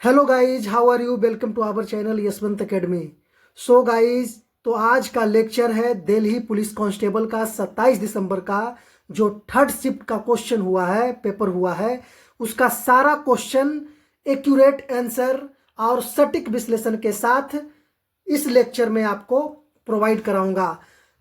Hello guys, how are you? Welcome to our channel Yashwant academy. So guys, तो आज का lecture है Delhi police constable का 27 दिसंबर का जो थर्ड शिफ्ट का क्वेश्चन हुआ है, पेपर हुआ है, उसका सारा क्वेश्चन एक्यूरेट आंसर और सटीक विश्लेषण के साथ इस लेक्चर में आपको प्रोवाइड कराऊंगा।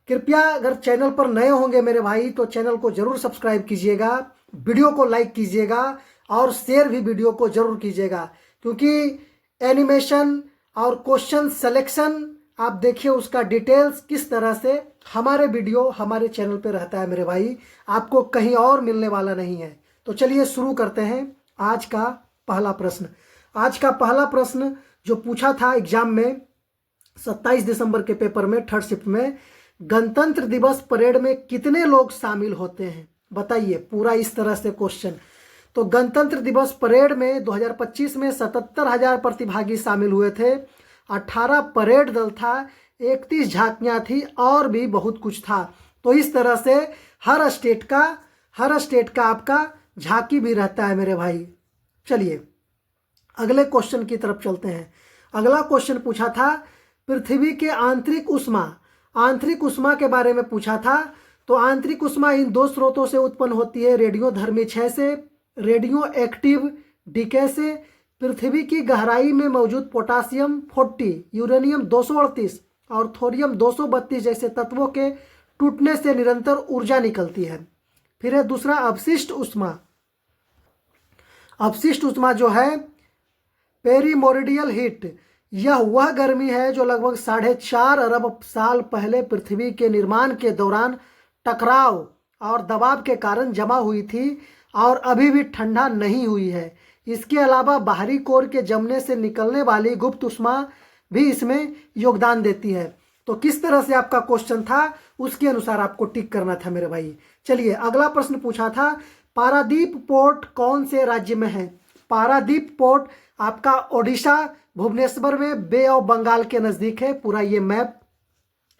कृपया अगर चैनल पर नए होंगे मेरे भाई तो चैनल को जरूर सब्सक्राइब कीजिएगा, वीडियो को लाइक कीजिएगा और शेयर भी वीडियो को जरूर कीजिएगा, क्योंकि एनिमेशन और क्वेश्चन सिलेक्शन आप देखिए उसका डिटेल्स किस तरह से हमारे वीडियो हमारे चैनल पे रहता है मेरे भाई, आपको कहीं और मिलने वाला नहीं है। तो चलिए शुरू करते हैं। आज का पहला प्रश्न जो पूछा था एग्जाम में 27 दिसंबर के पेपर में थर्ड शिफ्ट में, गणतंत्र दिवस परेड में कितने लोग शामिल होते हैं? बताइए पूरा इस तरह से क्वेश्चन। तो गणतंत्र दिवस परेड में 2025 में 77,000 प्रतिभागी शामिल हुए थे, 18 परेड दल था, 31 झांकियां थी और भी बहुत कुछ था। तो इस तरह से हर स्टेट का आपका झांकी भी रहता है मेरे भाई। चलिए अगले क्वेश्चन की तरफ चलते हैं। अगला क्वेश्चन पूछा था पृथ्वी के आंतरिक उष्मा के बारे में पूछा था। तो आंतरिक उष्मा इन दो स्रोतों से उत्पन्न होती है, रेडियोधर्मी क्षय से, रेडियो एक्टिव डीके से, पृथ्वी की गहराई में मौजूद पोटासियम 40, यूरेनियम 238 और थोरियम 232 जैसे तत्वों के टूटने से निरंतर ऊर्जा निकलती है। फिर है दूसरा अवशिष्ट उष्मा जो है पेरीमोरिडियल हीट, यह वह गर्मी है जो लगभग 4.5 अरब साल पहले पृथ्वी के निर्माण के दौरान टकराव और दबाव के कारण जमा हुई थी और अभी भी ठंडा नहीं हुई है। इसके अलावा बाहरी कोर के जमने से निकलने वाली गुप्त उष्मा भी इसमें योगदान देती है। तो किस तरह से आपका क्वेश्चन था उसके अनुसार आपको टिक करना था मेरे भाई। चलिए अगला प्रश्न पूछा था पारादीप पोर्ट कौन से राज्य में है? पारादीप पोर्ट आपका ओडिशा भुवनेश्वर में बे ऑफ बंगाल के नजदीक है। पूरा ये मैप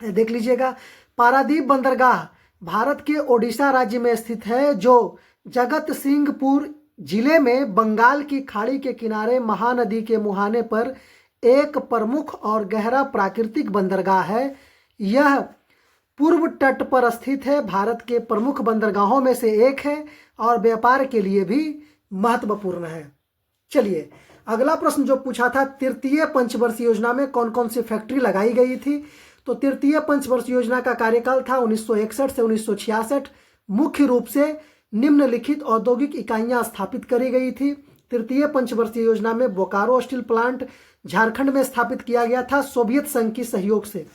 देख लीजिएगा। पारादीप बंदरगाह भारत के ओडिशा राज्य में स्थित है, जो जगत सिंहपुर जिले में बंगाल की खाड़ी के किनारे महानदी के मुहाने पर एक प्रमुख और गहरा प्राकृतिक बंदरगाह है। यह पूर्व तट पर स्थित है, भारत के प्रमुख बंदरगाहों में से एक है और व्यापार के लिए भी महत्वपूर्ण है। चलिए अगला प्रश्न जो पूछा था तृतीय पंचवर्षीय योजना में कौन कौन सी फैक्ट्री लगाई गई थी? तो तृतीय पंचवर्षीय योजना का कार्यकाल था 1961 से 1966। मुख्य रूप से निम्नलिखित औद्योगिक इकाइयां स्थापित करी गई थी। तृतीय पंचवर्षीय योजना में बोकारो स्टील प्लांट झारखंड में स्थापित किया गया था सोवियत संघ की सहयोग से।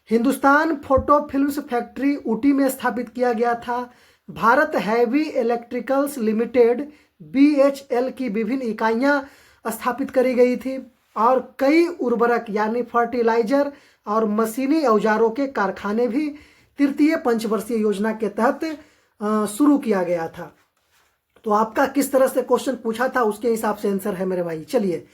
Hindustan photo films factory Ooty में स्थापित किया गया था। Bharat heavy electricals limited BHL की विभिन्न इकाइयां स्थापित करी गई थी और कई उर्वरक यानी फर्टिलाइजर और मशीनी औजारों के कारखाने भी तृतीय पंचवर्षीय योजना के तहत शुरू किया गया था। तो आपका किस तरह से क्वेश्चन पूछा था उसके हिसाब से आंसर है मेरे भाई। चलिए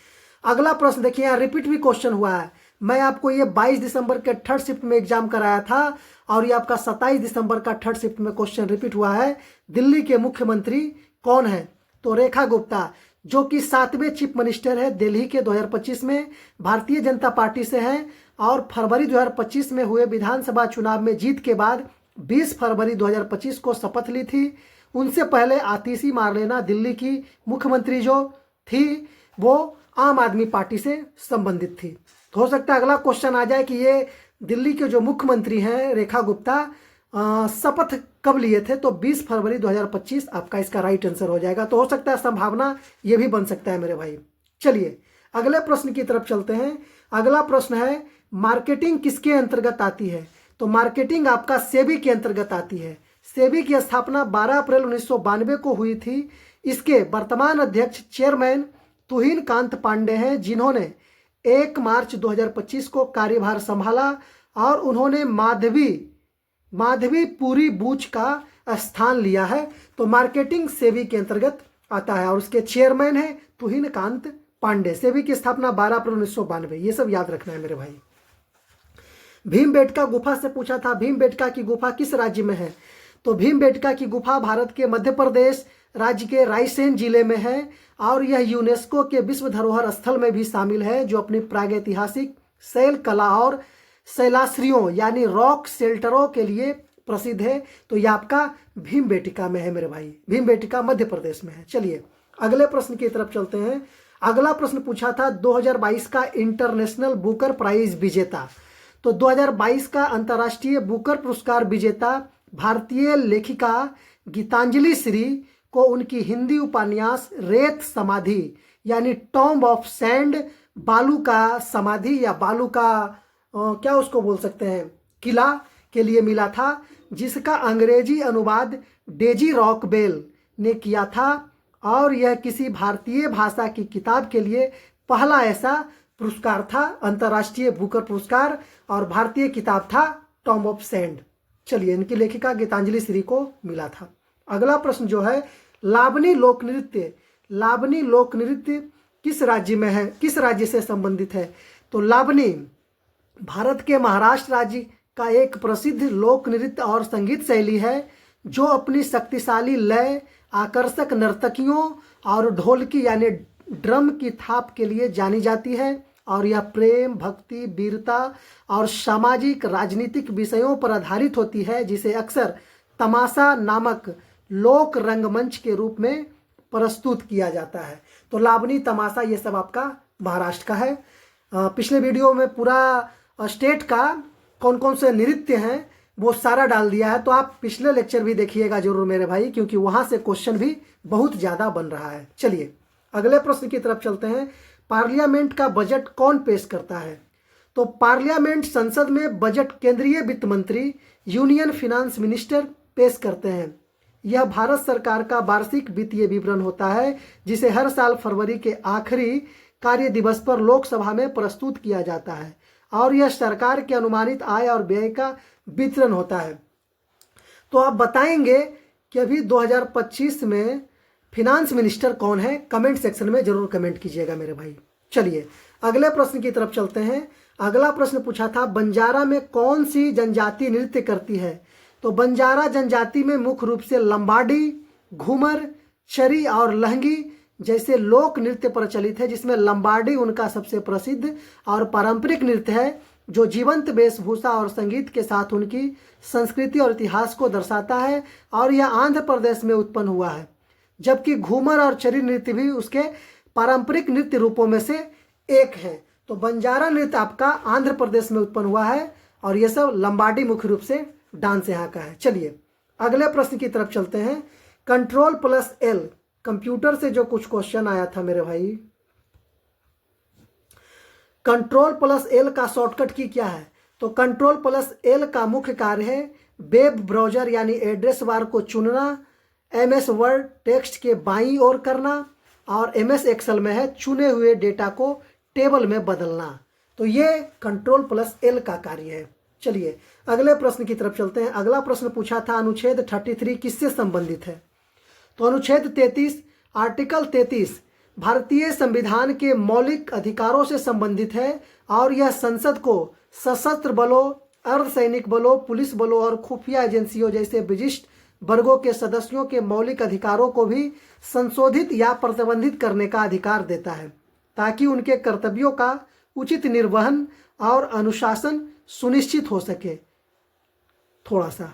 अगला प्रश्न देखिए, यहाँ रिपीट भी क्वेश्चन हुआ है। मैं आपको ये 22 दिसंबर के थर्ड शिफ्ट में एग्जाम कराया था और ये आपका 27 दिसंबर का थर्ड शिफ्ट में क्वेश्चन रिपीट हुआ है। दिल्ली के मुख्यमंत्री कौन है? तो रेखा गुप्ता, जो कि 7वें चीफ मिनिस्टर है दिल्ली के 2025 में, भारतीय जनता पार्टी से हैं और फरवरी 2025 में हुए विधानसभा चुनाव में जीत के बाद 20 फरवरी 2025 को शपथ ली थी। उनसे पहले आतिशी मार्लेना दिल्ली की मुख्यमंत्री जो थी वो आम आदमी पार्टी से संबंधित थी। तो हो सकता है अगला क्वेश्चन आ जाए कि ये दिल्ली के जो मुख्यमंत्री हैं रेखा गुप्ता शपथ कब लिए थे? तो 20 फरवरी 2025 आपका इसका राइट आंसर हो जाएगा। तो हो सकता है संभावना ये भी बन सकता है मेरे भाई। चलिए अगले प्रश्न की तरफ चलते हैं। अगला प्रश्न है मार्केटिंग किसके अंतर्गत आती है? तो मार्केटिंग आपका सेबी के अंतर्गत आती है। सेबी की स्थापना 12 अप्रैल 1992 को हुई थी। इसके वर्तमान अध्यक्ष चेयरमैन तुहिन कांत पांडे हैं, जिन्होंने 1 मार्च 2025 को कार्यभार संभाला और उन्होंने माधवीपुरी बूच का स्थान लिया है। तो मार्केटिंग सेबी के अंतर्गत आता है और उसके चेयरमैन है तुहिन कांत पांडे। सेबी की स्थापना 12 अप्रैल 1992, ये सब याद रखना है मेरे भाई। भीमबेटका गुफा से पूछा था, भीमबेटका की गुफा किस राज्य में है? तो भीमबेटका की गुफा भारत के मध्य प्रदेश, राज्य के रायसेन जिले में है और यह यूनेस्को के विश्व धरोहर स्थल में भी शामिल है, जो अपनी प्रागैतिहासिक शैल कला और शैलाश्रियों यानी रॉक शेल्टरों के लिए प्रसिद्ध है। तो यह आपका भीमबेटका में है मेरे भाई, भीमबेटका मध्य प्रदेश में है। चलिए अगले प्रश्न की तरफ चलते हैं। अगला प्रश्न पूछा था 2022 का इंटरनेशनल बुकर प्राइज विजेता। तो 2022 का अंतर्राष्ट्रीय बुकर पुरस्कार विजेता भारतीय लेखिका गीतांजलि श्री को उनकी हिंदी उपन्यास रेत समाधि यानी टॉम्ब ऑफ सैंड, बालू का समाधि या बालू का क्या उसको बोल सकते हैं, किला के लिए मिला था, जिसका अंग्रेजी अनुवाद डेजी रॉकबेल ने किया था और यह किसी भारतीय भाषा की किताब के लिए पहला ऐसा पुरस्कार था, अंतर्राष्ट्रीय बुकर पुरस्कार, और भारतीय किताब था टॉम्ब ऑफ सैंड। चलिए इनकी लेखिका गीतांजलि श्री को मिला था। अगला प्रश्न जो है लावनी लोक नृत्य, लावनी लोक नृत्य किस राज्य में है, किस राज्य से संबंधित है? तो लावनी भारत के महाराष्ट्र राज्य का एक प्रसिद्ध लोक नृत्य और संगीत शैली है, जो अपनी शक्तिशाली लय, आकर्षक नर्तकियों और ढोलकी यानी ड्रम की थाप के लिए जानी जाती है और यह प्रेम, भक्ति, वीरता और सामाजिक राजनीतिक विषयों पर आधारित होती है, जिसे अक्सर तमाशा नामक लोक रंगमंच के रूप में प्रस्तुत किया जाता है। तो लावनी, तमाशा ये सब आपका महाराष्ट्र का है। पिछले वीडियो में पूरा स्टेट का कौन कौन से नृत्य हैं वो सारा डाल दिया है, तो आप पिछले लेक्चर भी देखिएगा जरूर मेरे भाई, क्योंकि वहां से क्वेश्चन भी बहुत ज़्यादा बन रहा है। चलिए अगले प्रश्न की तरफ चलते हैं। पार्लियामेंट का बजट कौन पेश करता है? तो पार्लियामेंट संसद में बजट केंद्रीय वित्त मंत्री यूनियन फिनांस मिनिस्टर पेश करते हैं। यह भारत सरकार का वार्षिक वित्तीय विवरण होता है, जिसे हर साल फरवरी के आखिरी कार्य दिवस पर लोकसभा में प्रस्तुत किया जाता है और यह सरकार के अनुमानित आय और व्यय का वितरण होता है। तो आप बताएंगे कि अभी 2025 में फिनांस मिनिस्टर कौन है? कमेंट सेक्शन में जरूर कमेंट कीजिएगा मेरे भाई। चलिए अगले प्रश्न की तरफ चलते हैं। अगला प्रश्न पूछा था बंजारा में कौन सी जनजाति नृत्य करती है? तो बंजारा जनजाति में मुख्य रूप से लंबाडी, घूमर, चरी और लहंगी जैसे लोक नृत्य प्रचलित है, जिसमें लंबाडी उनका सबसे प्रसिद्ध और पारंपरिक नृत्य है, जो जीवंत वेशभूषा और संगीत के साथ उनकी संस्कृति और इतिहास को दर्शाता है और यह आंध्र प्रदेश में उत्पन्न हुआ है, जबकि घूमर और चरी नृत्य भी उसके पारंपरिक नृत्य रूपों में से एक है। तो बंजारा नृत्य आपका आंध्र प्रदेश में उत्पन्न हुआ है और यह सब लंबाडी मुख्य रूप से डांस यहाँ का है। चलिए अगले प्रश्न की तरफ चलते हैं। Ctrl+L कंप्यूटर से जो कुछ क्वेश्चन आया था मेरे भाई, Ctrl+L का शॉर्टकट की क्या है? तो Ctrl+L का मुख्य कार्य है वेब ब्राउजर यानी एड्रेस बार को चुनना, MS वर्ड टेक्स्ट के बाईं ओर करना और MS एक्सेल में है चुने हुए डेटा को टेबल में बदलना। तो ये Ctrl+L का कार्य है। चलिए अगले प्रश्न की तरफ चलते हैं। अगला प्रश्न पूछा था अनुच्छेद 33 किससे संबंधित है? तो अनुच्छेद 33 आर्टिकल 33 भारतीय संविधान के मौलिक अधिकारों से संबंधित है और यह संसद को सशस्त्र बलों, अर्धसैनिक बलों, पुलिस बलों और खुफिया एजेंसियों जैसे विशिष्ट वर्गों के सदस्यों के मौलिक अधिकारों को भी संशोधित या प्रतिबंधित करने का अधिकार देता है, ताकि उनके कर्तव्यों का उचित निर्वहन और अनुशासन सुनिश्चित हो सके। थोड़ा सा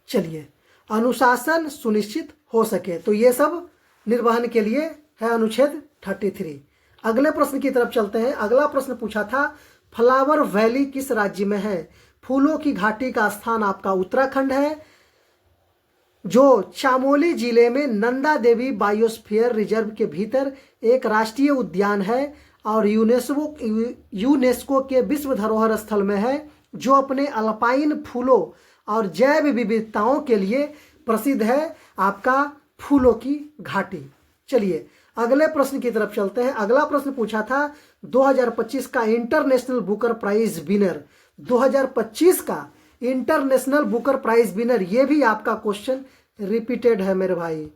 चलिए, अनुशासन सुनिश्चित हो सके, तो ये सब निर्वहन के लिए है अनुच्छेद 33। अगले प्रश्न की तरफ चलते हैं। अगला प्रश्न पूछा था फ्लावर वैली किस राज्य में है? फूलों की घाटी का स्थान आपका उत्तराखंड है, जो चामोली जिले में नंदा देवी बायोस्फीयर रिजर्व के भीतर एक राष्ट्रीय उद्यान है और यूनेस्को के विश्व धरोहर स्थल में है, जो अपने अल्पाइन फूलों और जैव विविधताओं के लिए प्रसिद्ध है, आपका फूलों की घाटी। चलिए अगले प्रश्न की तरफ चलते हैं। अगला प्रश्न पूछा था 2025 का इंटरनेशनल बुकर प्राइज विनर, 2025 का इंटरनेशनल बुकर प्राइज विनर, ये भी आपका क्वेश्चन रिपीटेड है मेरे भाई,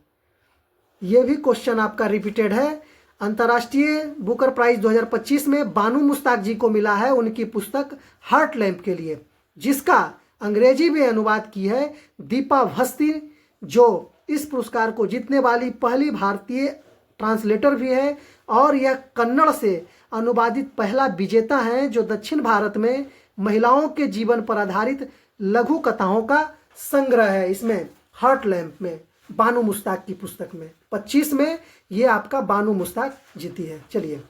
ये भी क्वेश्चन आपका रिपीटेड है। अंतर्राष्ट्रीय बुकर प्राइज 2025 में बानू मुश्ताक जी को मिला है उनकी पुस्तक हार्ट लैम्प के लिए, जिसका अंग्रेजी में अनुवाद की है दीपा भस्ती, जो इस पुरस्कार को जीतने वाली पहली भारतीय ट्रांसलेटर भी है और यह कन्नड़ से अनुवादित पहला विजेता है जो दक्षिण भारत में महिलाओं के जीवन पर आधारित लघु कथाओं का संग्रह है। इसमें हार्ट लैम्प में बानू मुश्ताक की पुस्तक में 25 में ये आपका बानू मुश्ताक जीती है। चलिए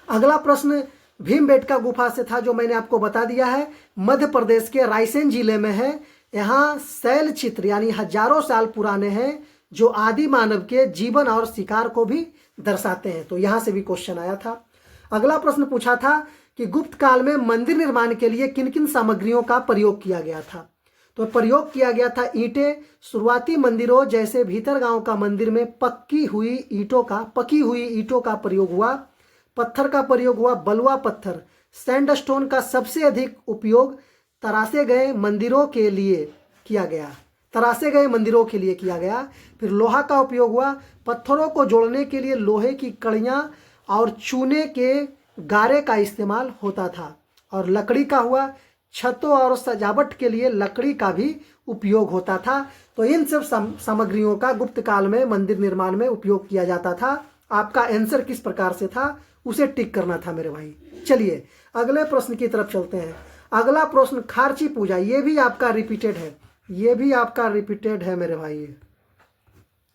अगला प्रश्न भीमबेटका गुफा से था जो मैंने आपको बता दिया है, मध्य प्रदेश के रायसेन जिले में है। यहाँ शैल चित्र यानी हजारों साल पुराने हैं जो आदि मानव के जीवन और शिकार को भी दर्शाते हैं। तो यहाँ से भी क्वेश्चन आया था। अगला प्रश्न पूछा था कि गुप्त काल में मंदिर निर्माण के लिए किन किन सामग्रियों का प्रयोग किया गया था। तो प्रयोग किया गया था ईंटें। शुरुआती मंदिरों जैसे भीतरगांव का मंदिर में पकी हुई ईंटों का प्रयोग हुआ। पत्थर का प्रयोग हुआ बलुआ पत्थर। सैंडस्टोन का सबसे अधिक उपयोग तरासे गए मंदिरों के लिए किया गया। फिर लोहा का उपयोग हुआ। पत्थरों को जोड़ने के लिए लोहे की कड़ियाँ और चूने के गारे का इस्तेमाल होता था। और लकड़ी का हुआ। छतों और सजावट के लिए लकड़ी का भी उपयोग होता था। तो इन सब सामग्रियों का गुप्त काल में मंदिर निर्माण में उपयोग किया जाता था। आपका आंसर किस प्रकार से था उसे टिक करना था मेरे भाई। चलिए अगले प्रश्न की तरफ चलते हैं। अगला प्रश्न खारची पूजा, ये भी आपका रिपीटेड है मेरे भाई।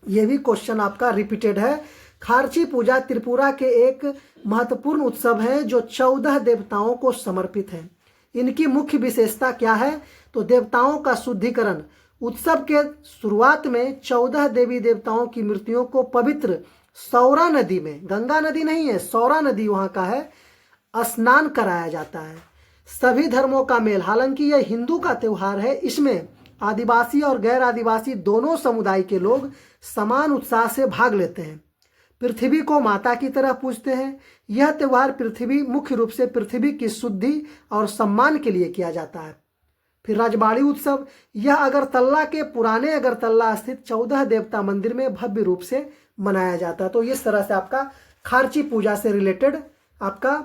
ये भी क्वेश्चन आपका रिपीटेड है। खारची पूजा त्रिपुरा के एक महत्वपूर्ण उत्सव है जो 14 देवताओं को समर्पित है। इनकी मुख्य विशेषता क्या है? तो देवताओं का शुद्धिकरण। उत्सव के शुरुआत में 14 देवी देवताओं की मूर्तियों को पवित्र सौरा नदी में, गंगा नदी नहीं है, सौरा नदी वहाँ का है, स्नान कराया जाता है। सभी धर्मों का मेल, हालांकि यह हिंदू का त्यौहार है, इसमें आदिवासी और गैर आदिवासी दोनों समुदाय के लोग समान उत्साह से भाग लेते हैं। पृथ्वी को माता की तरह पूजते हैं। यह त्यौहार मुख्य रूप से पृथ्वी की शुद्धि और सम्मान के लिए किया जाता है। फिर राजबाड़ी उत्सव, यह अगरतला के पुराने अगरतला स्थित 14 देवता मंदिर में भव्य रूप से मनाया जाता है। तो इस तरह से आपका खारची पूजा से रिलेटेड आपका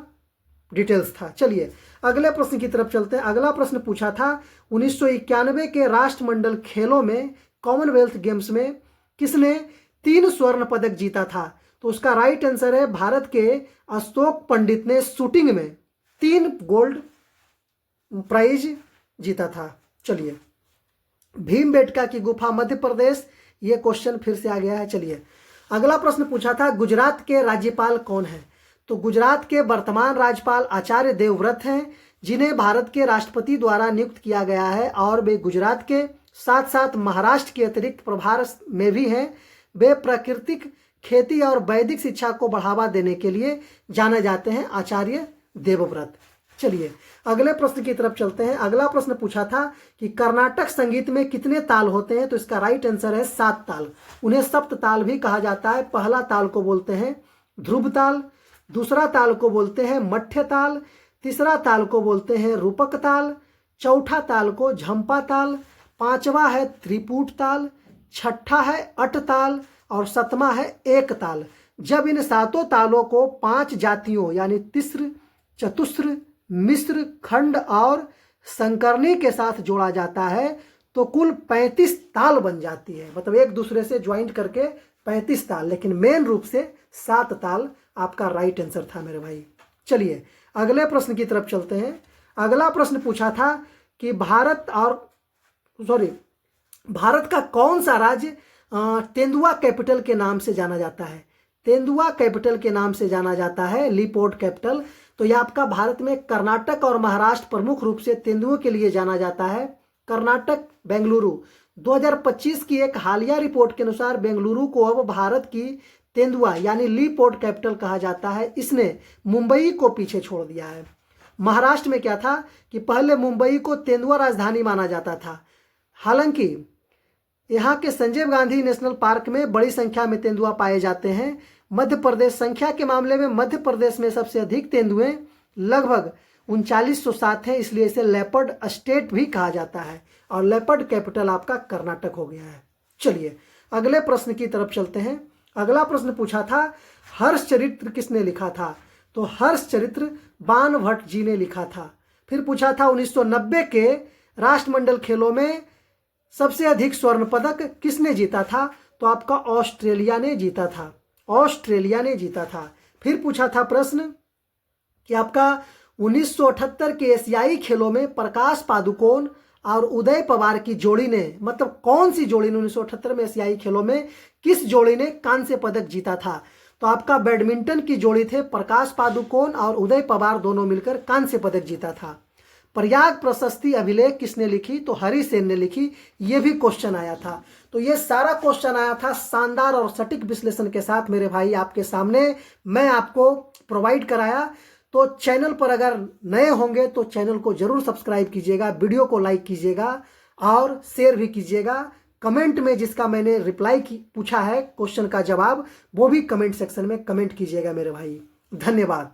डिटेल्स था। चलिए अगले प्रश्न की तरफ चलते हैं। अगला प्रश्न पूछा था 1991 के राष्ट्रमंडल खेलों में कॉमनवेल्थ गेम्स में किसने 3 स्वर्ण पदक जीता था? तो उसका राइट आंसर है भारत के अशोक पंडित ने शूटिंग में 3 गोल्ड प्राइज जीता था। चलिए भीमबेटका की गुफा मध्य प्रदेश, ये क्वेश्चन फिर से आ गया है। चलिए अगला प्रश्न पूछा था गुजरात के राज्यपाल कौन है? तो गुजरात के वर्तमान राज्यपाल आचार्य देवव्रत हैं जिन्हें भारत के राष्ट्रपति द्वारा नियुक्त किया गया है और वे गुजरात के साथ साथ महाराष्ट्र के अतिरिक्त प्रभार में भी हैं। वे प्राकृतिक खेती और वैदिक शिक्षा को बढ़ावा देने के लिए जाने जाते हैं, आचार्य देवव्रत। चलिए अगले प्रश्न की तरफ चलते हैं। अगला प्रश्न पूछा था कि कर्नाटक संगीत में कितने ताल होते हैं? तो इसका राइट आंसर है 7 ताल। उन्हें सप्त ताल भी कहा जाता है। पहला ताल को बोलते हैं ध्रुव ताल, दूसरा ताल को बोलते हैं मध्य ताल, तीसरा ताल को बोलते हैं रूपक ताल, चौथा ताल को झंपा ताल, पांचवा है त्रिपुट ताल, छठा है अट ताल और सतमा है एक ताल। जब इन 7 तालों को 5 जातियों यानी तिस्र, चतुस्र, मिश्र, खंड और संकरणी के साथ जोड़ा जाता है तो कुल 35 ताल बन जाती है। मतलब एक दूसरे से ज्वाइंट करके 35 ताल, लेकिन मेन रूप से 7 ताल आपका राइट आंसर था मेरे भाई। चलिए अगले प्रश्न की तरफ चलते हैं। अगला प्रश्न पूछा था कि भारत का कौन सा राज्य तेंदुआ कैपिटल के नाम से जाना जाता है? तेंदुआ कैपिटल के नाम से जाना जाता है लीपोर्ट कैपिटल। तो यह आपका भारत में कर्नाटक और महाराष्ट्र प्रमुख रूप से तेंदुओं के लिए जाना जाता है। कर्नाटक बेंगलुरु 2025 की एक हालिया रिपोर्ट के अनुसार बेंगलुरु को अब भारत की तेंदुआ यानी लीपोर्ट कैपिटल कहा जाता है। इसने मुंबई को पीछे छोड़ दिया है। महाराष्ट्र में क्या था कि पहले मुंबई को तेंदुआ राजधानी माना जाता था। हालांकि यहाँ के संजय गांधी नेशनल पार्क में बड़ी संख्या में तेंदुआ पाए जाते हैं। मध्य प्रदेश संख्या के मामले में मध्य प्रदेश में सबसे अधिक तेंदुए लगभग 3907 हैं, इसलिए इसे लेपर्ड स्टेट भी कहा जाता है और लेपर्ड कैपिटल आपका कर्नाटक हो गया है। चलिए अगले प्रश्न की तरफ चलते हैं। अगला प्रश्न पूछा था हर्ष चरित्र किसने लिखा था? तो हर्ष चरित्र बाण भट्ट जी ने लिखा था। फिर पूछा था 1990 के राष्ट्रमंडल खेलों में सबसे अधिक स्वर्ण पदक किसने जीता था? तो आपका ऑस्ट्रेलिया ने जीता था, ऑस्ट्रेलिया ने जीता था। फिर पूछा था प्रश्न कि आपका 1978 के एशियाई खेलों में प्रकाश पादुकोण और उदय पवार की जोड़ी ने, मतलब कौन सी जोड़ी ने 1978 में एशियाई खेलों में किस जोड़ी ने कांस्य पदक जीता था? तो आपका बैडमिंटन की जोड़ी थे प्रकाश पादुकोण और उदय पवार, दोनों मिलकर कांस्य पदक जीता था। प्रयाग प्रशस्ति अभिलेख किसने लिखी? तो हरि सेन ने लिखी। ये भी क्वेश्चन आया था। तो ये सारा क्वेश्चन आया था शानदार और सटीक विश्लेषण के साथ मेरे भाई आपके सामने मैं आपको प्रोवाइड कराया। तो चैनल पर अगर नए होंगे तो चैनल को जरूर सब्सक्राइब कीजिएगा, वीडियो को लाइक कीजिएगा और शेयर भी कीजिएगा। कमेंट में जिसका मैंने रिप्लाई पूछा है क्वेश्चन का जवाब, वो भी कमेंट सेक्शन में कमेंट कीजिएगा मेरे भाई। धन्यवाद।